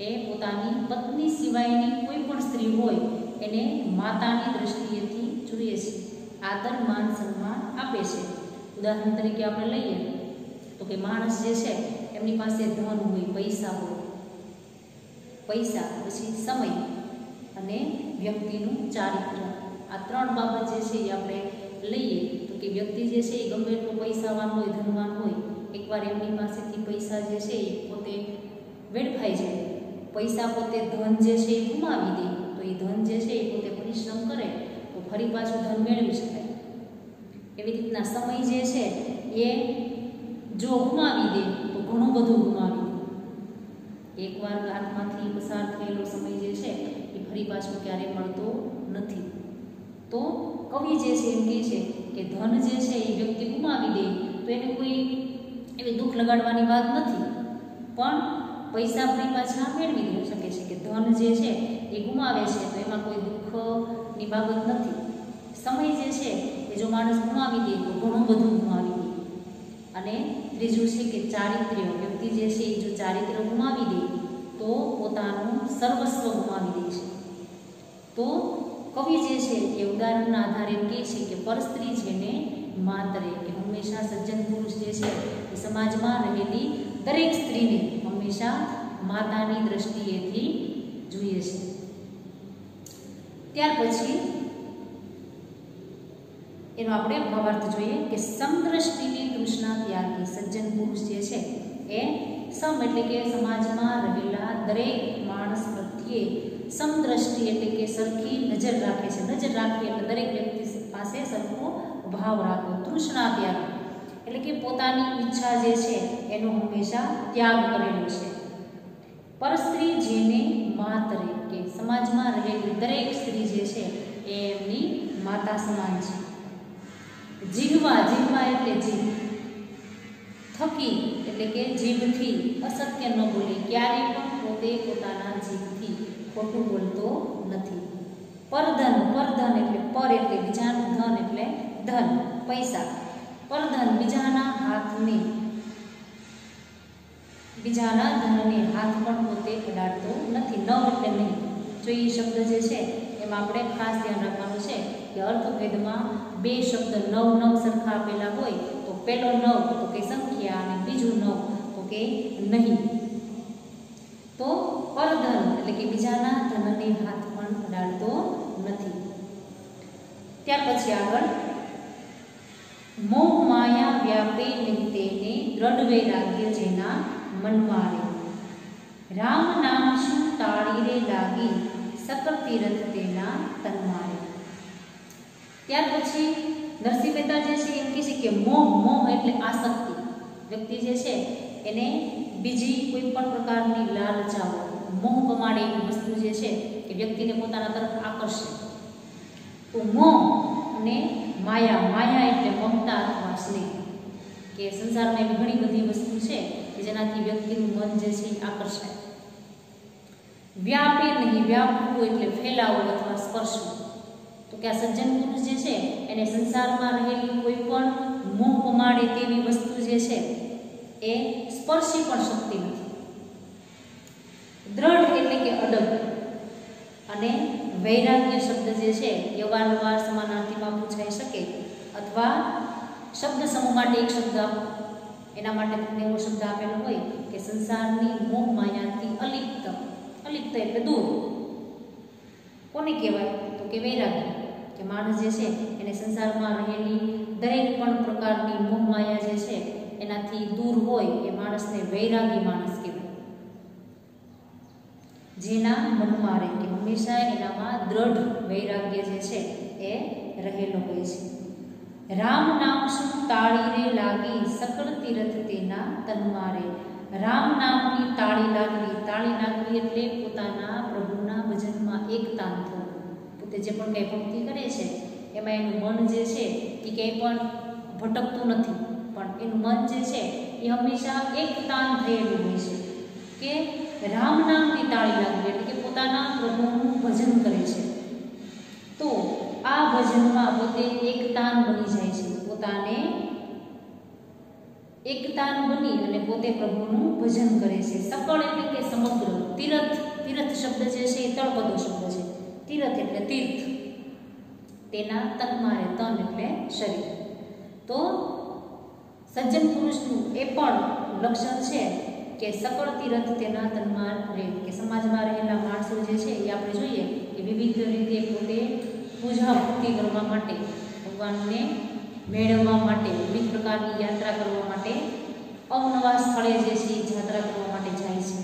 એ પોતાની પત્ની સિવાયની કોઈ પણ સ્ત્રી હોય એને માતાની દ્રષ્ટિએથી જુએ છે, આદર માન સન્માન આપે છે. ઉદાહરણ તરીકે આપણે લઈએ તો કે માણસ જે છે એમની પાસે ધન હોય, પૈસા હોય, પૈસા પછી સમય અને વ્યક્તિનું ચારિત્ર, આ ત્રણ બાબત જે છે એ આપણે લઈએ તો કે વ્યક્તિ જે છે એ ગમે એટલો પૈસાવાન હોય, ધનવાન હોય, એકવાર એમની પાસેથી પૈસા જે છે એ પોતે વેડફાઈ જાય, પૈસા પોતે ધન જે છે એ ગુમાવી દે તો એ ધન જે છે એ પોતે પરિશ્રમ કરે તો ફરી પાછું ધન મેળવી શકાય. એવી રીતના સમય જે છે એ જો ગુમાવી દે તો ઘણું બધું ગુમાવી દે. એકવાર હાથમાંથી પસાર થયેલો સમય જે છે એ ફરી પાછો ક્યારેય મળતો નથી. તો કવિ જે છે એમ કહે છે કે ધન જે છે એ વ્યક્તિ ગુમાવી દે તો એને કોઈ એવી દુઃખ લગાડવાની વાત નથી, પણ પૈસા ફરી પાછા મેળવી શકે છે. કે ધન જે છે એ ગુમાવે છે તો એમાં કોઈ દુઃખની બાબત નથી. સમય જે છે એ જો માણસ ગુમાવી દે તો ઘણું બધું ગુમાવી દે. અને ત્રીજું છે કે ચારિત્ર્ય, વ્યક્તિ જે છે એ જો ચારિત્ર્ય ગુમાવી દે તો પોતાનું સર્વસ્વ ગુમાવી દે છે. તો કવિ જે છે એ ઉદાહરણના આધારે કહે છે કે પરસ્ત્રી જેને માતરે કે હંમેશા સજ્જન પુરુષ જે છે એ સમાજમાં રહેલી દરેક સ્ત્રીને હંમેશા માતાની દ્રષ્ટિએથી જોઈએ છે. ત્યાર પછી એનો આપણે ભાવાર્થ જોઈએ કે સમદ્રષ્ટિની તૃષ્ણા ત્યાગી. સજ્જન પુરુષ જે છે એ સમ એટલે કે સમાજમાં રહેલા દરેક માણસ પ્રત્યે સમદ્રષ્ટિ એટલે કે સરખી નજર રાખે છે. નજર રાખવી એટલે દરેક વ્યક્તિ પાસે સરખો ભાવ રાખવો. તૃષ્ણા ત્યાગ એટલે કે પોતાની ઈચ્છા જે છે એનો હંમેશા ત્યાગ કરેલો છે. પરસ્ત્રી જેને માતરે કે સમાજમાં રહેલી દરેક સ્ત્રી જે છે એ એમની માતા સમાન છે. જીહવા, જીહવા એટલે જીભ, થકી એટલે કે જીભથી અસત્ય ન બોલે, ક્યારેય પણ પોતે પોતાના જીભથી ખોટું બોલતો નથી. પરધન, પરધન એટલે પર એટલે બીજાનું, ધન એટલે ધન, પૈસા. પરધન બીજાના હાથને, બીજાના ધનને હાથ પણ પોતે અડાડતો નથી. ન એટલે નહીં. જો એ શબ્દ જે છે એમાં આપણે ખાસ ધ્યાન રાખવાનું છે કે અર્થભેદમાં બે શબ્દ નવ નવ સરખા આપેલા હોય તો પહેલો નવ તો કે સંખ્યા અને બીજું નવ તો કે નહીં. તો પરધન એટલે કે બીજાના ધનને હાથ પણ અડાડતો નથી. ત્યાર પછી આગળ મોહ માયા વ્યાપે નહીં તેને દ્રઢ વૈરાગ્ય જેના મનમાં રે. રામ નામ શું તાળી રે લાગી સકળ તીરથ તેના તનમાં રે. ત્યાર પછી નરસિંહ મહેતા જે છે એમ કહે છે કે મોહ એટલે આસક્તિ. વ્યક્તિ જે છે એને બીજી કોઈ પણ પ્રકારની લાલચાઓ મોહ પમાડે એવી વસ્તુ જે છે એ વ્યક્તિને પોતાના તરફ આકર્ષે. તો મોહ અને માયા એટલે મમતા અથવા સ્નેહ, કે સંસારમાં એવી ઘણી બધી વસ્તુ છે કે જેનાથી વ્યક્તિનું મન જે છે એ આકર્ષાય. વ્યાપે નહીં, વ્યાપવું એટલે ફેલાવવું અથવા સ્પર્શવું. તો કે આ સજ્જન પુરુષ જે છે એને સંસારમાં રહેલી કોઈ પણ મોહ પમાડે તેવી વસ્તુ જે છે એ સ્પર્શી પણ શકતી નથી. દ્રઢ એટલે કે અડગ, અને વૈરાગ્ય શબ્દ જે છે એ અવારનવાર સમાનાર્થીમાં પૂછાઈ શકે અથવા શબ્દ સમૂહ માટે એક શબ્દ આપો, એના માટે તમને એવો શબ્દ આપેલો હોય કે સંસારની મોહ માયાથી અલિપ્ત. અલિપ્ત એટલે દૂર. કોને કહેવાય તો કે વૈરાગ્ય, કે માણસ જે છે એને સંસારમાં રહેલી દરેક પણ પ્રકારની મોહ માયા જે છે એનાથી દૂર હોય એ માણસને વૈરાગી માણસ કહેવાય. જેના મનમાં રહે, કે હંમેશા એનામાં દ્રઢ વૈરાગ્ય જે છે એ રહેલો હોય છે. રામ નામ શું તાળી રે લાગી સકળ તીરથ તેના તનમાં રે. રામ નામની તાળી લાગવી એટલે પોતાના પ્રભુના ભજનમાં એકતાન થવું. પોતે જે પણ કંઈ ભક્તિ કરે છે એમાં એનું મન જે છે એ ક્યાંય પણ ભટકતું નથી, પણ એનું મન જે છે એ હંમેશા એકતાન થયેલું હોય છે. કે રામ નામની તાળી લાગવી એટલે કે પોતાના પ્રભુનું ભજન કરે છે તો આ ભજનમાં પોતે એકતાન બની જાય છે. પોતાને એકતાન બની અને પોતે પ્રભુનું ભજન કરે છે. સકળ એટલે કે સમગ્ર. તીરથ શબ્દ જે છે એ તળપદો શબ્દ છે. તીરથ એટલે તીર્થ. તેના તનમાં રે, તન એટલે શરીર. તો સજ્જન પુરુષનું એ પણ લક્ષણ છે કે સકળ તીરથ તેના તનમાં રહે. કે સમાજમાં રહેલા માણસો જે છે એ આપણે જોઈએ કે વિવિધ રીતે પોતે પૂજા ભક્તિ કરવા માટે, ભગવાનને મેળવવા માટે, વિવિધ પ્રકારની યાત્રા કરવા માટે અવનવા સ્થળે જે છે એ યાત્રા કરવા માટે જાય છે.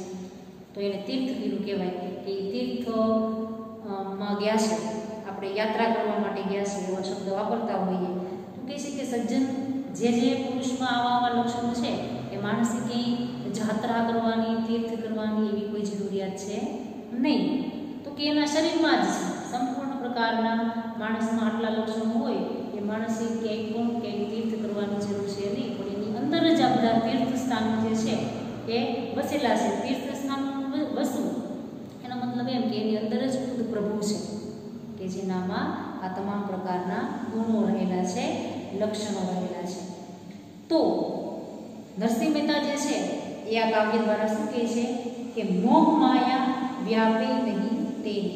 તો એને તીર્થગીરું કહેવાય કે તીર્થમાં ગયા છે, આપણે યાત્રા કરવા માટે ગયા છે એવા શબ્દ વાપરતા હોઈએ. તો કહે છે કે સજ્જન જે પુરુષમાં આવા લક્ષણો છે એ માણસે કંઈ યાત્રા કરવાની, તીર્થ કરવાની એવી કોઈ જરૂરિયાત છે નહીં. તો કે એના શરીરમાં જ છે. સંપૂર્ણ પ્રકારના માણસમાં આટલા લક્ષણો હોય એ માણસે ક્યાંય તીર્થ કરવાની જરૂર છે નહીં, પણ એની અંદર જ આ બધા તીર્થ સ્થાનો જે છે એ વસેલા છે. તીર્થ સ્થાન વસવું એનો મતલબ એમ કે એની અંદર જ ખુદ પ્રભુ છે, કે જેનામાં આ તમામ પ્રકારના ગુણો રહેલા છે, લક્ષણો રહેલા છે. તો નરસિંહ મહેતા જે છે એ આ કાવ્ય દ્વારા શું કહે છે કે મોહ માયા વ્યાપે નહીં તેને.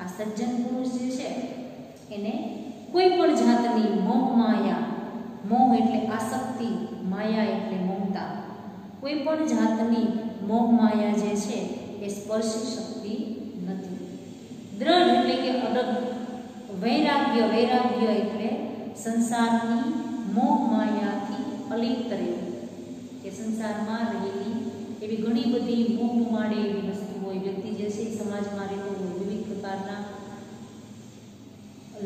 આ સજ્જન પુરુષ જે છે એને કોઈ પણ જાતની મોહ માયા, મોહ એટલે આસક્તિ, માયા એટલે મમતા, કોઈ પણ જાતની મોહ માયા જે છે એ સ્પર્શી શકતી નથી. દ્રઢ એટલે કે અડગ. વૈરાગ્ય એટલે સંસારની મોહ માયાથી અલિપ્ત રહેવું. કે સંસારમાં રહેલી એવી ઘણી બધી મોહ માડે એવી વસ્તુ હોય, વ્યક્તિ જે છે સમાજમાં રહેતો હોય, વિવિધ પ્રકારના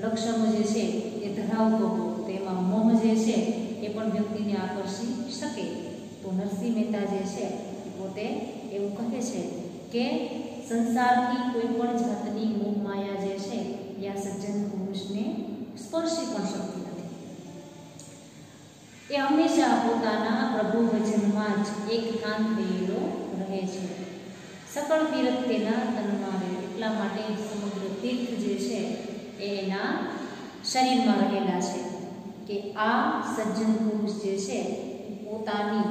લક્ષણો જે છે એ ધરાવતો હોય, તો એમાં મોહ જે છે એ પણ વ્યક્તિને આકર્ષી શકે. તો નરસિંહ મહેતા જે છે એ પોતે એવું કહે છે કે સંસારની કોઈ પણ જાતની મોહ માયા જે છે એ આ સજ્જન પુરુષને સ્પર્શી પણ શકતી નથી. એ હંમેશા પોતાના પ્રભુ ભજનમાં જ એકતાન થયેલો રહે છે. સકળ તીર્થ તેના તનમાં રહે. એટલા માટે સમગ્ર તીર્થ જે છે એ એના શરીરમાં રહેલા છે. કે આ સજ્જન પુરુષ જે છે પોતાની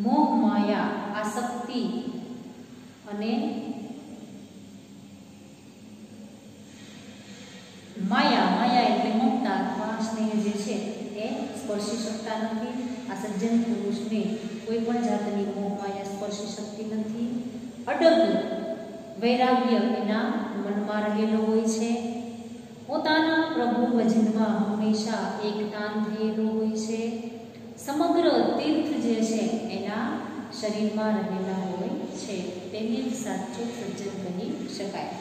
મોહ માયા, આસક્તિ અને માયા એટલે મમતા અથવા સ્નેહ જે છે એ સ્પર્શી શકતા નથી. આ સજ્જન પુરુષને કોઈ પણ જાતની મોહ માયા સ્પર્શી શકતી નથી. અડગ વૈરાગ્ય એના મનમાં રહેલો હોય છે. પોતાના પ્રભુ ભજનમાં હંમેશા એકતાન થયેલો હોય છે. સમગ્ર તીર્થ જે છે એના શરીરમાં રહેલા હોય છે. તેને જ સાચો સજ્જન કહી શકાય,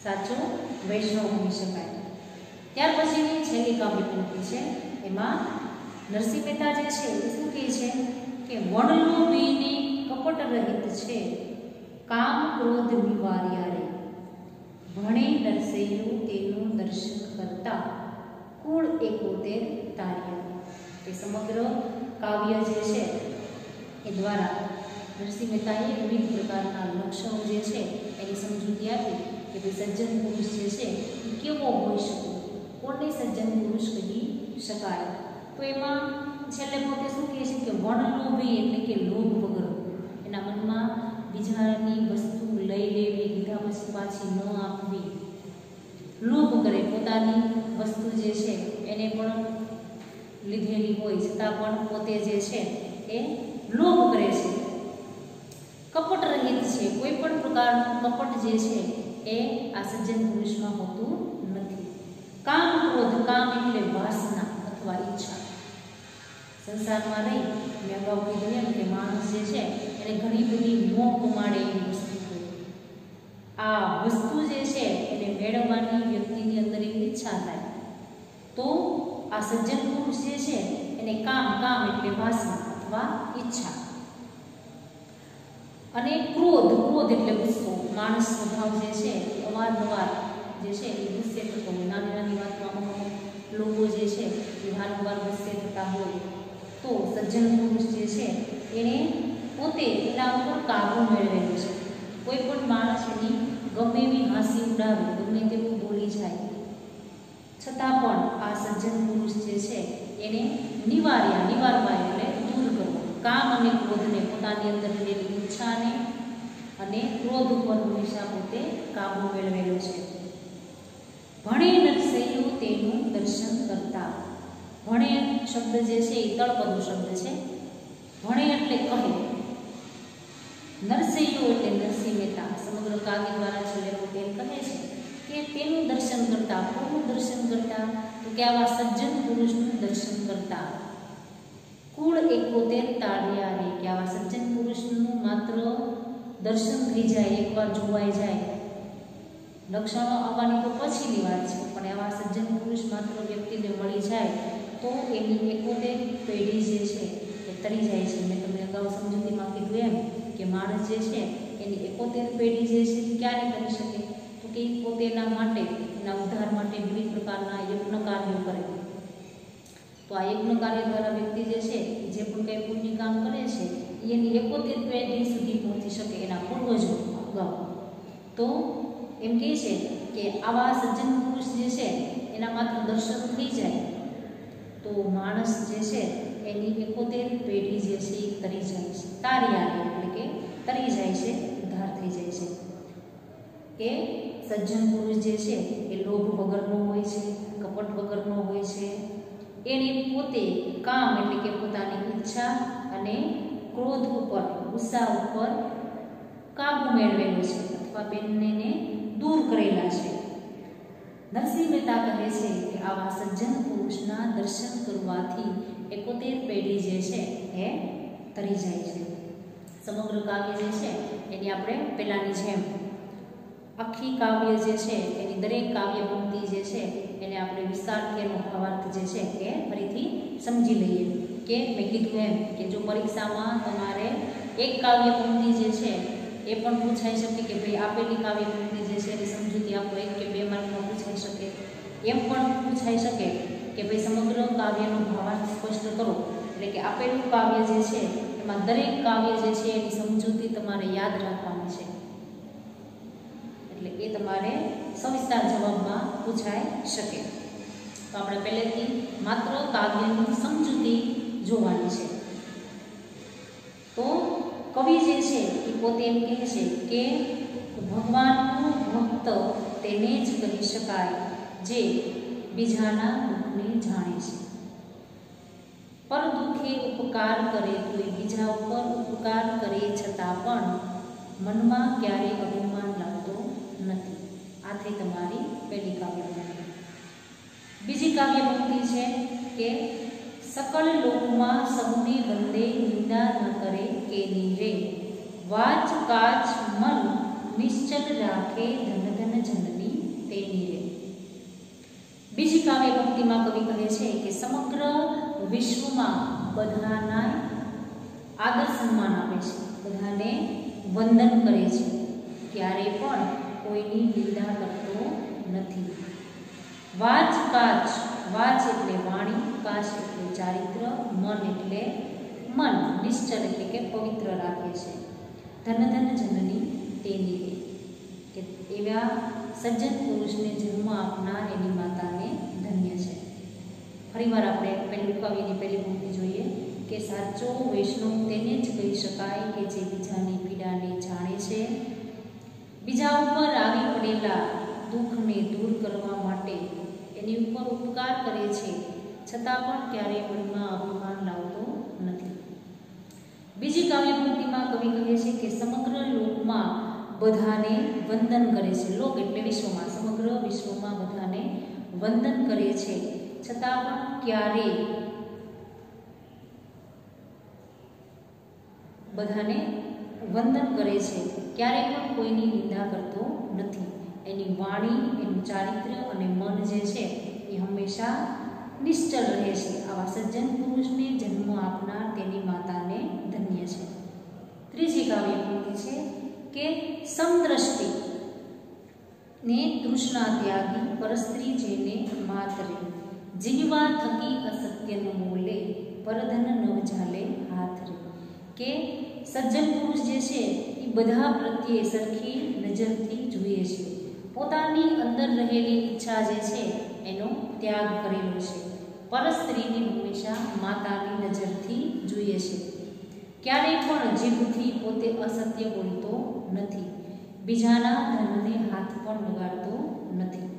સાચો વૈષ્ણવ કહી શકાય. ત્યાર પછીની છેલ્લી કાવ્ય પંક્તિ છે, એમાં નરસિંહ મહેતા જે છે એ શું કહે છે કે વણલોભીની કપટ રહિત છે, કામ ક્રોધ નિવાર્યા રે, ભણે નરસૈયું તેનું દર્શન કરતા, કુળ 71 તાર્યા. એ સમગ્ર કાવ્ય જે છે એ દ્વારા નરસિંહ મહેતાએ વિવિધ પ્રકારના લક્ષણો જે છે એની સમજૂતી આપી કે ભાઈ સજ્જન પુરુષ જે છે એ કેવો હોઈ શકે, કોને સજ્જન પુરુષ કહી શકાય. તો એમાં છેલ્લે પોતે શું કહે છે કે વણલોભી એટલે કે લોભ વગર, એના મનમાં બીજાની વસ્તુ લઈ લેવી, લીધા પછી પાછી ન આપવી, લોભ કરે, પોતાની વસ્તુ જે છે એને પણ લીધેલી હોય છતાં પણ પોતે જે છે એ લોભ કરે છે. કપટ રહિત છે, કોઈ પણ પ્રકારનું કપટ જે છે એ આ સજ્જન પુરુષમાં હોતું નથી. કામ ક્રોધ, કામ એટલે વાસના અથવા ઈચ્છા. સંસારમાં રહી મેં અગાઉ કીધું એમ કે માણસ જે છે એને ઘણી બધી મોહ કમાડે એવી વસ્તુ હોય. આ વસ્તુ જે છે એને મેળવવાની વ્યક્તિની અંદર એક ઈચ્છા થાય, તો આ સજ્જન પુરુષ જે છે એને કામ એટલે વાસના અથવા ઈચ્છા. અને ક્રોધ એટલે ગુસ્સો. માણસ સ્વભાવ જે છે અવારનવાર જે છે એ ગુસ્સે થતો હોય. નાની વાતમાં અમુક લોકો જે છે એ વારંવાર ગુસ્સે થતા હોય. તો સજ્જન પુરુષ જે છે એને પોતે એના ઉપર કાબુ મેળવેલો છે. કોઈ પણ માણસ એની ગમે એવી હાંસી ઉડાવે, ગમે તેવું બોલી જાય, છતાં પણ આ સજ્જન પુરુષ જે છે એને નિવારવા એટલે દૂર કરવો. કામ અને ક્રોધને, પોતાની અંદર રહેલી ઈચ્છાને અને ક્રોધ ઉપર હંમેશા પોતે કાબુ મેળવેલો છે. ભણે નરસૈયું તેનું દર્શન કરતા. ભણે શબ્દ જે છે એ તળપદો શબ્દ છે. ભણે એટલે કહે. નરસૈયું એટલે નરસિંહ મહેતા સમગ્ર કાવ્ય દ્વારા છેલ્લે પોતે એમ કહે છે કે તેનું દર્શન કરતા. કોનું દર્શન કરતા? તો કે આવા સજ્જન પુરુષનું દર્શન કરતા. કુળ 71 તાળ્યા રે, કે આવા સજ્જન પુરુષનું માત્ર દર્શન થઈ જાય, એકવાર જોવાઈ જાય. લક્ષણો આવવાની તો પછીની વાત છે, પણ આવા સજ્જન પુરુષ માત્ર વ્યક્તિને મળી જાય તો એની 71 પેઢી જે છે એ તરી જાય છે. મેં તમને અગાઉ સમજૂતીમાં કીધું એમ કે માણસ જે છે એની 71 પેઢી જે છે ક્યારે કરી શકે? તો કે પોતેના માટે, એના ઉદ્ધાર માટે વિવિધ પ્રકારના યજ્ઞ કાર્યો કરે. તો આ યજ્ઞ કાર્ય દ્વારા વ્યક્તિ જે છે જે પણ કંઈ પુણ્ય કામ કરે છે એની 71 પેઢી સુધી પહોંચી શકે, એના પૂર્વજો અગાઉ. તો એમ કહે છે કે આવા સજ્જન પુરુષ જે છે એના માત્ર દર્શન થઈ જાય તો માણસ જે છે એની 71 પેઢી જે છે એ તરી જાય છે. તાર્યા એટલે કે તરી જાય છે, ઉદ્ધાર થઈ જાય છે. કે સજ્જન પુરુષ જે છે એ લોભ વગરનો હોય છે, કપટ વગરનો હોય છે. એને પોતે કામ એટલે કે પોતાની ઈચ્છા અને ક્રોધ ઉપર, ગુસ્સા ઉપર કાબુ મેળવેલો છે અથવા બંનેને દૂર કરેલા છે. નરસિંહ મહેતા કહે છે કે આવા સજ્જન પુરુષના દર્શન કરવાથી 71 પેઢી જે છે એ તરી જાય છે. સમગ્ર કાવ્ય જે છે એની આપણે પહેલાંની જેમ આખી કાવ્ય જે છે એની દરેક કાવ્ય પંક્તિ જે છે એને આપણે વિસ્તારથી એનો ભાવાર્થ જે છે એ ફરીથી સમજી લઈએ. કે મેં કીધું એમ કે જો પરીક્ષામાં તમારે એક કાવ્ય પંક્તિ જે છે એ પણ પૂછાઈ શકે કે ભાઈ આપેલી કાવ્ય પંક્તિ જે છે એની સમજૂતી આપો 1 કે 2 માર્કમાં પૂછાઈ શકે. એમ પણ પૂછાઈ શકે કે ભાઈ સમગ્ર કાવ્યનો ભાવાર્થ સ્પષ્ટ કરો. એટલે કે આપેલું કાવ્ય જે છે એમાં દરેક કાવ્ય જે છે એની સમજૂતી તમારે યાદ રાખવાની છે. એટલે એ તમારે સવિસ્તાર જવાબમાં પૂછાઈ શકે. તો આપણે પહેલેથી માત્ર કાવ્યની સમજૂતી જોવાની છે. તો કવિ જે છે એ પોતે એમ કહે છે કે ભગવાનનો ભક્ત તેને જ કહી શકાય જે બીજાના દુઃખને જાણે છે। પર દુઃખે ઉપકાર કરે તો એ બીજા ઉપર ઉપકાર કરે છતાં પણ મનમાં ક્યારેય અભિમાન લાગતો નથી। આ થઈ તમારી પહેલી કાવ્યપંક્તિ। બીજી કાવ્યપંક્તિ છે કે सकल लोकમાં સૌને વંદે નિંદા ન કરે કે નીરે વાચ કાચ મન નિશ્ચલ રાખે ધન ધન જનની તેની રે। બીજી કાવ્યપંક્તિમાં કવિ કહે છે કે સમગ્ર વિશ્વમાં બધાના આદર સન્માન આપે છે, બધાને વંદન કરે છે, ક્યારે પણ કોઈની નિંદા કરતો નથી। વાચ કાચ, વાચ એટલે વાણી, કાચ એટલે ચારિત્ર, મન એટલે મન, નિશ્ચલ એટલે કે પવિત્ર રાખે છે, ધન ધન જનની તેની રે કે એવા સજ્જન પુરુષને જન્મ આપનાર એની માતાને ધન્ય છે। ફરીવાર આપણે પહેલું કાવ્યની પહેલી પંક્તિ જોઈએ કે સાચો વૈષ્ણવ તેને જ કહી શકાય કે જે બીજાની પીડાને જાણે છે, બીજા ઉપર આવી પડેલા દુઃખને દૂર કરવા માટે એની ઉપર ઉપકાર કરે છે, છતાં પણ ક્યારેય મનમાં અભિમાન લાવતો નથી। બીજી કાવ્યપંક્તિમાં કવિ કહે છે કે સમગ્ર લોકમાં બધાને વંદન કરે છે, લોક એટલે વિશ્વમાં, સમગ્ર વિશ્વમાં બધાને વંદન કરે છે, છતાં પણ ક્યારેય બધાને વંદન કરે છે, ક્યારેય પણ કોઈની નિંદા કરતો નથી। એની વાણી, એનું ચારિત્ર્ય અને મન જે છે એ હંમેશા નિશ્ચલ રહે છે। આવા સજ્જન પુરુષને જન્મ આપનાર તેની માતાને ધન્ય છે। ત્રીજી કાવ્યપંક્તિ છે કે સમદ્રષ્ટિ ને તૃષ્ણા ત્યાગી પરસ્ત્રી જેને માતરે જીવવા થકી અસત્ય ન બોલે પરધન ન ઝાલે હાથ રે કે સજ્જન પુરુષ જે છે એ બધા પ્રત્યે સરખી નજરથી જુએ છે, પોતાની અંદર રહેલી ઈચ્છા જે છે એનો ત્યાગ કરેલો છે, પરસ્ત્રીને હંમેશા માતાની નજરથી જુએ છે, ક્યારેય પણ જીભથી પોતે અસત્ય બોલતો નથી, બીજાના ધનને હાથ પણ લગાડતો નથી।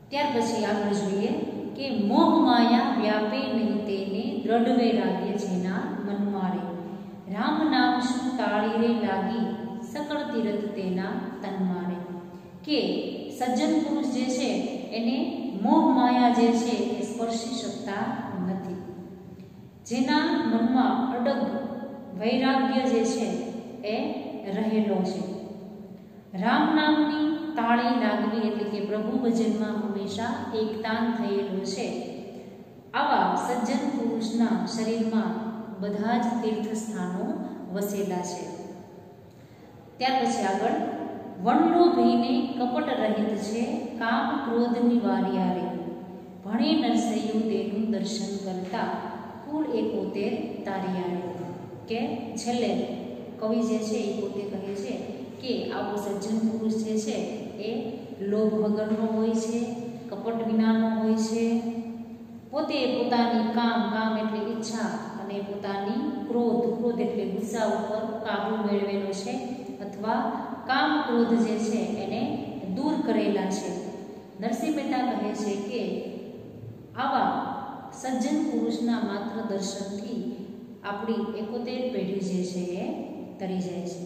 ત્યાર પછી આગળ જોઈએ કે મોહ માયા વ્યાપે નહીં તેને દ્રઢ વૈરાગ્ય જેના મનમાં રે રામ નામ શું તાળી રે લાગી સકળ તીરથ તેના તનમાં રે કે સજ્જન પુરુષ જે છે એને મોહ માયા જે છે એ સ્પર્શી શકતા નથી, જેના મનમાં અડગ વૈરાગ્ય જે છે એ રહેલો છે, રામ નામની તાળી લાગવી એટલે કે પ્રભુ ભજનમાં હંમેશા એકતાન થયેલો છે, આવા સજ્જન પુરુષના શરીરમાં બધા જ તીર્થ સ્થાનો વસેલા છે। ત્યાર પછી આગળ વનલોભીને કપટ રહિત છે કામ ક્રોધ નિવાર્યા રે ભણે નરસૈયું તેનું દર્શન કરતા કુળ એકોતેર તાર્યા રે કે છેલ્લે કવિ જે છે એ પોતે કહે છે કે આવો સજ્જન પુરુષ જે છે એ લોભ વગરનો હોય છે, કપટ વિનાનો હોય છે, પોતે પોતાની કામ એટલે ઈચ્છા અને પોતાની ક્રોધ એટલે ગુસ્સા ઉપર કાબુ મેળવેલો છે અથવા કામ ક્રોધ જે છે એને દૂર કરેલા છે। નરસિંહ મહેતા કહે છે કે આવા સજ્જન પુરુષના માત્ર દર્શનથી આપણી 71 પેઢી જે છે એ તરી જાય છે।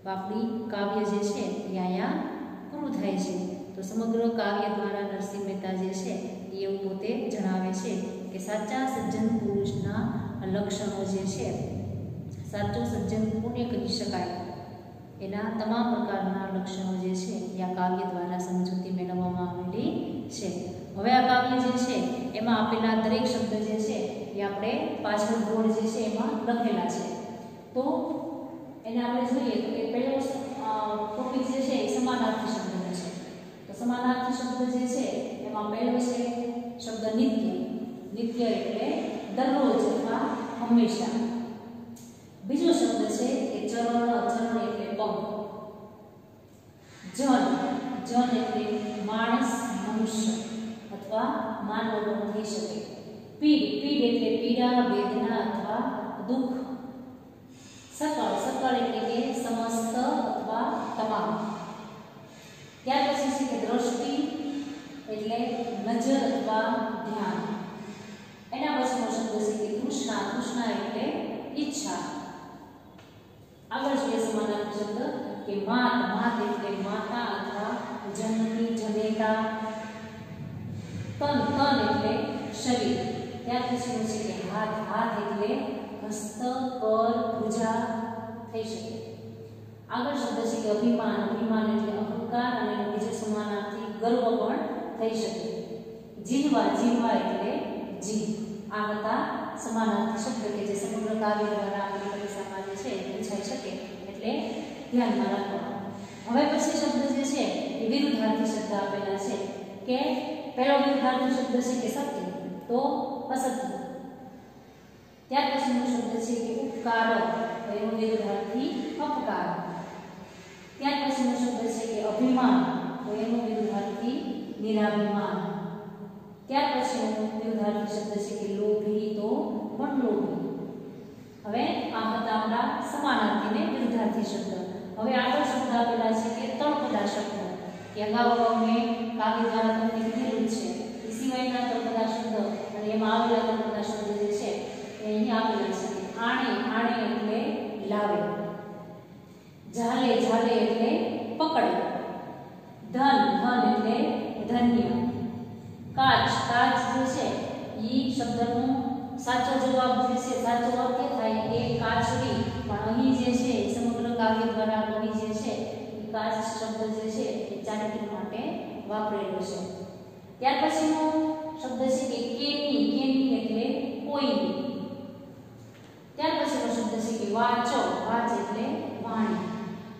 તો આપણી કાવ્ય જે છે એ અહીંયા પૂરું થાય છે। તો સમગ્ર કાવ્ય દ્વારા નરસિંહ મહેતા જે છે એ એવું પોતે જણાવે છે કે સાચા સજ્જન પુરુષના લક્ષણો જે છે, સાચો સજ્જન કોને કહી શકાય એના તમામ પ્રકારના લક્ષણો જે છે એ આ કાવ્ય દ્વારા સમજૂતી મેળવવામાં આવેલી છે। હવે આ કાવ્ય જે છે એમાં આપેલા દરેક શબ્દ જે છે એ આપણે પાછળ બોર્ડ જે છે એમાં લખેલા છે। તો એને આપણે જોઈએ તો કે પહેલો ટોપિક જે છે એ સમાનાર્થી શબ્દ છે। તો સમાનાર્થી શબ્દ જે છે એમાં પહેલો છે શબ્દ નિત્ય, નિત્ય એટલે દરરોજ અથવા હંમેશા। બીજો શબ્દ છે કે ચરણ, અચરણ એટલે પગ, જન, જન એટલે માણસ, મનુષ્ય અથવા માનવ પણ થઈ શકે, પીડ, પીડ એટલે પીડા, વેદના અથવા દુઃખ, સકળ, સકળ એટલે કે સમસ્ત અથવા તમામ, ત્યાર પછી છે કે દ્રષ્ટિ એટલે નજર અથવા ધ્યાન. એના પછીનો શબ્દ છે કે તૃષ્ણા. તૃષ્ણા એટલે ઈચ્છા. આગળ જોઈએ સમાનાર્થી શબ્દ કે માત. માત એટલે માતા અથવા જનની, જનેતા. તન. તન એટલે શરીર. ત્યાર પછીનું છે કે હાથ. હાથ એટલે હસ્ત, કર, ભુજા થઈ શકે. આગળ શબ્દ છે કે અભિમાન. અભિમાન એટલે અહંકાર અને એનો બીજો સમાનાર્થી ગર્વ પણ થઈ શકે. જીહવા. જીહવા એટલે જીભ. આ હતા સમાનાર્થી શબ્દ કે જે સમગ્ર કાવ્ય દ્વારા આપણી પરીક્ષામાં જે છે પૂછાઈ શકે એટલે ધ્યાનમાં રાખવા. હવે પછી શબ્દ જે છે એ વિરુદ્ધાર્થી શબ્દ આપેલા છે કે પહેલો વિરુદ્ધાર્થી શબ્દ છે કે સત્ય તો અસત્ય. ત્યાર પછીનો શબ્દ છે કે ઉપકાર. તો એનો વિરુદ્ધાર્થી અપકાર. ત્યાર પછીનો શબ્દ છે કે અભિમાન. તો એનો વિરુદ્ધાર્થી નિરાભિમાન. ત્યાર પછીનો વિરુદ્ધાર્થી શબ્દ છે કે લોભી. તો વનલોભી. હવે આ હતા આપણા સમાનાર્થી ને વિરુદ્ધાર્થી શબ્દ. હવે આગળ શબ્દ આપેલા છે કે તળપદા શબ્દ. કે અગાઉ મેં કાવ્ય દ્વારા તમને કીધેલું છે. એ સિવાયના તળપદા શબ્દ અને એમાં આવેલા તળપદા શબ્દ જે છે એ અહીં આપેલા છે. આણે. આણે એટલે લાવે. ઝાલે. ઝાલે એટલે પકડે. ધન. ધન એટલે ધન્ય. કાચ. કાચ જે છે એ શબ્દનો સાચો જવાબ જે છે સાચો વાક્ય થાય એ કાચરી. પણ અહીં જે છે સમગ્ર કાવ્ય દ્વારા કવિ જે છે એ કાચ શબ્દ જે છે એ ચારિત્ર્ય માટે વાપરેલો છે. ત્યાર પછીનો શબ્દ છે કે કેની. કેની એટલે કોઈની. ત્યાર પછીનો શબ્દ છે કે વાચો. વાચ એટલે વાણી.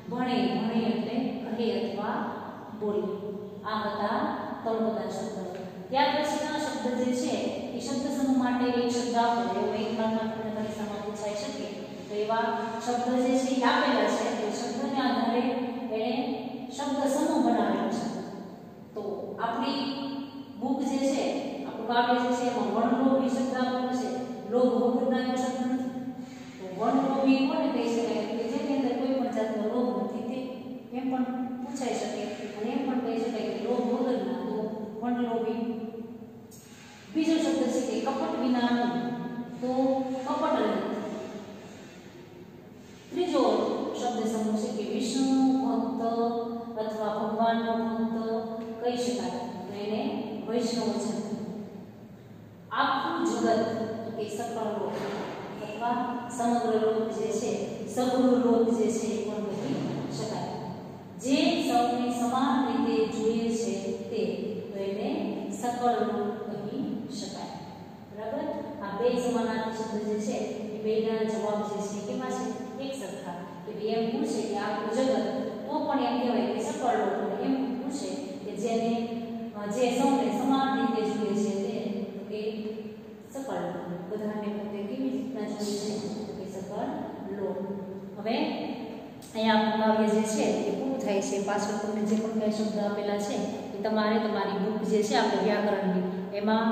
ભણે. ભણે એટલે કહે અથવા બોલે. આ હતા તળપદા શબ્દ. ત્યાર પછીના શબ્દ જે છે એ શબ્દ સમૂહ માટે એક શબ્દ આપો એવો એક માર્કમાં તમને પરીક્ષામાં પૂછાઈ શકે. તો એવા શબ્દ જે છે એ આપેલા છે. તો શબ્દને આધારે એને શબ્દ સમૂહ બનાવેલો છે. તો આપણી બુક જે છે આપણું કાવ્ય જે છે એમાં વનલોભી શબ્દ આપેલો છે. લોભ વગરનો એવો શબ્દ નથી. તો વનલોભી કોને કહી શકાય કે જેની અંદર કોઈ પણ જાતનો લોભ નથી તે એમ પણ પૂછાઈ શકે. અને એમ પણ કહી શકાય કે લોભ વગરના. તો વનલોભી. બીજો શબ્દ છે કે કપટ વિનાનું. તો કપટ રહિત. ત્રીજો શબ્દ સમૂહ છે કે વિષ્ણુ ભક્ત અથવા ભગવાનનો ભક્ત કહી શકાય. તો એને વૈષ્ણવ છે. આખું જગત કે સકળ લોક અથવા સમગ્ર લોક જે છે સગુણ લોક જે છે એ પણ કહી શકાય. જે સૌને સમાન રીતે જોઈએ છે તે. તો એને સકળ લોક કહી શકાય. બરાબર. આ બે સમાનાર્થી શબ્દ જે છે એ બેના જવાબ જે છે કેમાં છે એક સરખા. કે બે એમ પૂછે કે આખું જગત તો પણ એમ કહેવાય કે સકળ લોક. એમ પૂછે કે જેને જે સૌને સમાન રીતે જોઈએ છે તે કે સકળ લોક. બધાને પોતે કેવી રીતના જોઈએ છે કે સકળ લોક. હવે અહીંયા આપણું કાવ્ય જે છે એ પૂરું થાય છે. પાછળ તમને જે પણ કંઈ શબ્દ આપેલા છે એ તમારે તમારી બુક જે છે આપણે વ્યાકરણની એમાં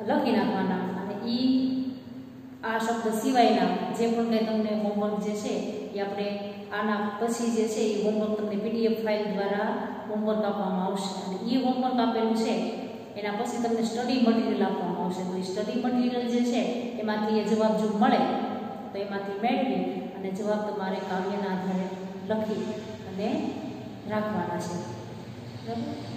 લખી નાખવાના. અને આ શબ્દ સિવાયના જે પણ કંઈ તમને હોમવર્ક જે છે એ આપણે આના પછી જે છે એ હોમવર્ક તમને PDF ફાઇલ દ્વારા હોમવર્ક આપવામાં આવશે. અને એ હોમવર્ક આપેલું છે એના પછી તમને સ્ટડી મટીરિયલ આપવામાં આવશે. તો એ સ્ટડી મટીરિયલ જે છે એમાંથી એ જવાબ જો મળે તો એમાંથી મેળવી અને જવાબ તમારે કાવ્યના આધારે લખી અને રાખવાના છે. બરાબર.